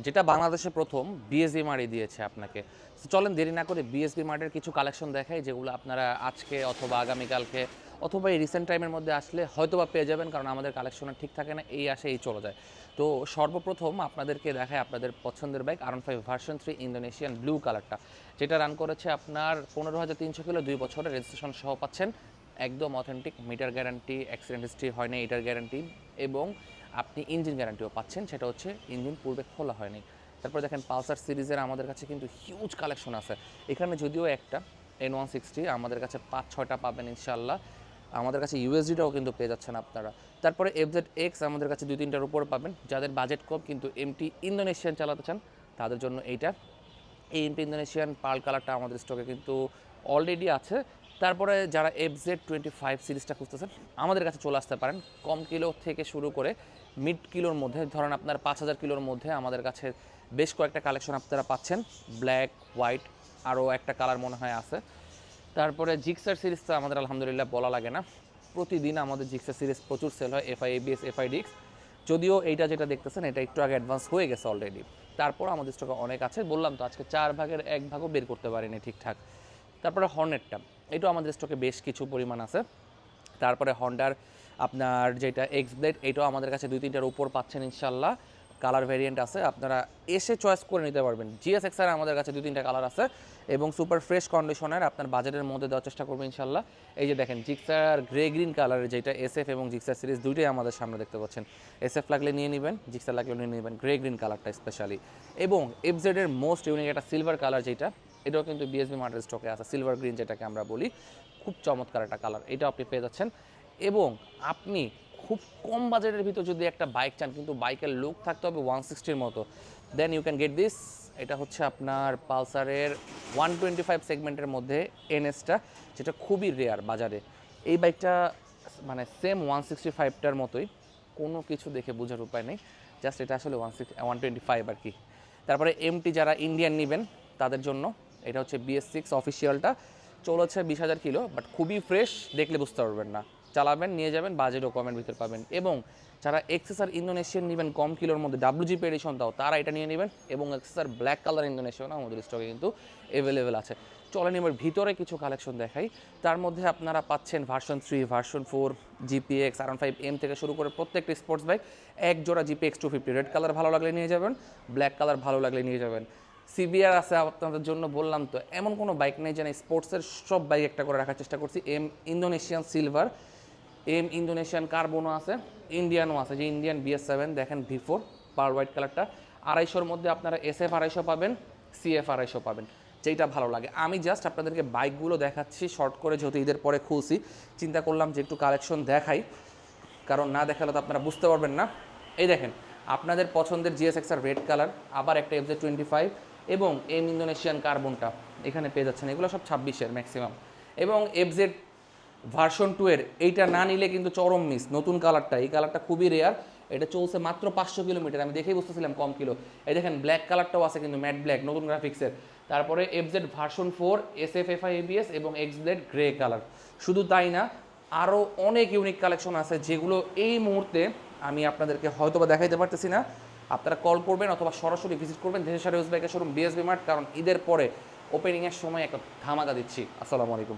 যেটা বাংলাদেশে প্রথম বিএসবি মার্টই দিয়েছে আপনাকে। তো চলেন দেরি না করে বিএসবি মার্টের কিছু কালেকশন দেখাই, যেগুলো আপনারা আজকে অথবা আগামীকালকে অথবা এই রিসেন্ট টাইমের মধ্যে আসলে হয়তোবা পেয়ে যাবেন, কারণ আমাদের কালেকশন ঠিক থাকে না, এই আসে এই চলে যায়। তো সর্বপ্রথম আপনাদেরকে দেখায় আপনাদের পছন্দের bike R15 version 3 Indonesian blue কালারটা, যেটা রান করেছে আপনার 15,300 কিলো, 2 বছরের রেজিস্ট্রেশন সহ পাচ্ছেন। একদম authentic, meter guarantee, accident history হয় না এটার গ্যারান্টি, এবং আপনি ইঞ্জিন গ্যারান্টিও পাচ্ছেন, সেটা হচ্ছে ইঞ্জিন পূর্বে খোলা হয়নি। তারপরে দেখেন পালসার সিরিজের আমাদের কাছে কিন্তু হিউজ কালেকশন আছে। এখানে যদিও একটা N160 আমাদের কাছে 5-6টা পাবেন ইনশাল্লাহ। আমাদের কাছে ইউএসডিটাও কিন্তু পেয়ে যাচ্ছেন আপনারা। তারপরে FZX আমাদের কাছে 2-3টার উপর পাবেন। যাদের বাজেট কম কিন্তু এমটি ইন্দোনেশিয়ান চালাতে চান তাদের জন্য এইটা, এই এমটি ইন্দোনেশিয়ান পার্ল কালারটা আমাদের স্টকে কিন্তু অলরেডি আছে। তারপরে যারা FZ25 সিরিজটা খুঁজতেছেন আমাদের কাছে চলে আসতে পারেন। কম কিলো থেকে শুরু করে মিড কিলোর মধ্যে, ধরেন আপনার 5,000 কিলোর মধ্যে আমাদের কাছে বেশ কয়েকটা কালেকশন আপনারা পাচ্ছেন। ব্ল্যাক, হোয়াইট, আরও একটা কালার মনে হয় আছে। তারপরে জিক্সার সিরিজটা আমাদের আলহামদুলিল্লাহ বলা লাগে না, প্রতিদিন আমাদের জিক্সার সিরিজ প্রচুর সেল হয়, FI ABS FIDX। যদিও এইটা যেটা দেখতেছেন এটা একটু আগে অ্যাডভান্স হয়ে গেছে অলরেডি। তারপর আমাদের স্টকে অনেক আছে, বললাম তো আজকে 4 ভাগের 1 ভাগও বের করতে পারিনি ঠিকঠাক। তারপরে হর্নেটটা, এটাও আমাদের স্টকে বেশ কিছু পরিমাণ আছে। তারপরে হন্ডার আপনার যেটা এক্স ব্লেড, এটাও আমাদের কাছে 2-3টার উপর পাচ্ছেন ইনশাল্লাহ। কালার ভেরিয়েন্ট আছে, আপনারা এসে চয়েস করে নিতে পারবেন। GSX-R আমাদের কাছে 2-3টা কালার আছে, এবং সুপার ফ্রেশ কন্ডিশনের আপনার বাজেটের মধ্যে দেওয়ার চেষ্টা করবো ইনশাল্লাহ। এই যে দেখেন জিক্সার গ্রে গ্রিন কালারের, যেটা SF এবং জিক্সার সিরিজ দুইটাই আমাদের সামনে দেখতে পাচ্ছেন। SF লাগলে নিয়ে নেবেন, জিক্সার লাগলে নিয়ে নেবেন, গ্রে গ্রিন কালারটা স্পেশালি। এবং FZ-এর মোস্ট ইউনিক একটা সিলভার কালার, যেটা এটাও কিন্তু বিএসবি মার্টের স্টকে আছে, সিলভার গ্রিন যেটাকে আমরা বলি, খুব চমৎকার একটা কালার, এটা আপনি পেয়ে যাচ্ছেন। এবং আপনি খুব কম বাজেটের ভিতর যদি একটা বাইক চান, কিন্তু বাইকের লুক থাকতে হবে 160-র মতো, then you can get this. এটা হচ্ছে আপনার পালসারের 125 সেগমেন্টের মধ্যে NS-টা, যেটা খুবই রেয়ার বাজারে। এই বাইকটা মানে সেম 165টার মতোই, কোনো কিছু দেখে বোঝার উপায় নেই, জাস্ট এটা আসলে 125 আর কি। তারপরে MT যারা ইন্ডিয়ান নেবেন তাদের জন্য এটা হচ্ছে BS6 অফিসিয়ালটা, চলেছে 20,000 কিলো, বাট খুবই ফ্রেশ, দেখলে বুঝতে পারবেন না, চালাবেন নিয়ে যাবেন, বাজেটও কমের ভিতর পাবেন। এবং যারা XSR ইন্দোনেশিয়ান নেবেন কম কিলোর মধ্যে, WGP এডিশন তাও, তারা এটা নিয়ে নেবেন। এবং XSR ব্ল্যাক কালার ইন্দোনেশিয়ান আমাদের স্টকে কিন্তু অ্যাভেলেবেল আছে। চলেন এবার ভিতরে কিছু কালেকশন দেখাই। তার মধ্যে আপনারা পাচ্ছেন ভার্সন 3, ভার্সন 4, GPX, R15M থেকে শুরু করে প্রত্যেকটা স্পোর্টস বাইক। এক জোড়া GPX 250 রেড কালার ভালো লাগলে নিয়ে যাবেন, ব্ল্যাক কালার ভালো লাগলে নিয়ে যাবেন। CBR আছে আপনাদের জন্য, বললাম তো এমন কোনো বাইক নেই যেন স্পোর্টসের সব বাইক একটা করে রাখার চেষ্টা করছি। ইন্দোনেশিয়ান সিলভার, ইন্দোনেশিয়ান কার্বনও আছে, ইন্ডিয়ানও আছে, যে ইন্ডিয়ান BS7 দেখেন V4 পার হোয়াইট কালারটা। 250-র মধ্যে আপনারা SF 250 পাবেন, CF 250 পাবেন, যেইটা ভালো লাগে। আমি জাস্ট আপনাদেরকে বাইকগুলো দেখাচ্ছি শর্ট করে, যেহেতু ঈদের পরে খুলছি, চিন্তা করলাম যে একটু কালেকশন দেখাই, কারণ না দেখালে তো আপনারা বুঝতে পারবেন না। এই দেখেন আপনাদের পছন্দের GSX-R রেড কালার, আবার একটা FZ25, এবং ইন্দোনেশিয়ান কার্বনটা এখানে পেয়ে যাচ্ছেন। এগুলো সব 26-এর ম্যাক্সিমাম। এবং FZ ভার্সন 2 এর এইটা না নিলে কিন্তু চরম মিস, নতুন কালারটা, এই কালারটা খুবই রেয়ার, এটা চলছে মাত্র 500 কিলোমিটার, আমি দেখেই বুঝতেছিলাম কম কিলো। এই দেখেন ব্ল্যাক কালারটাও আছে কিন্তু, ম্যাট ব্ল্যাক, নতুন গ্রাফিক্সের। তারপরে FZ version 4 SF FI ABS এবং X ব্লেড গ্রে কালার। শুধু তাই না, আরও অনেক ইউনিক কালেকশন আছে, যেগুলো এই মুহূর্তে আমি আপনাদেরকে হয়তো বা দেখাইতে পারতেছি না। আপনারা কল করবেন অথবা সরাসরি ভিজিট করবেন দেশের বাইকের শোরুম BSB মার্ট, কারণ ঈদের পরে ওপেনিংয়ের সময় একটা ধামাকা দিচ্ছি। আসসালামু আলাইকুম।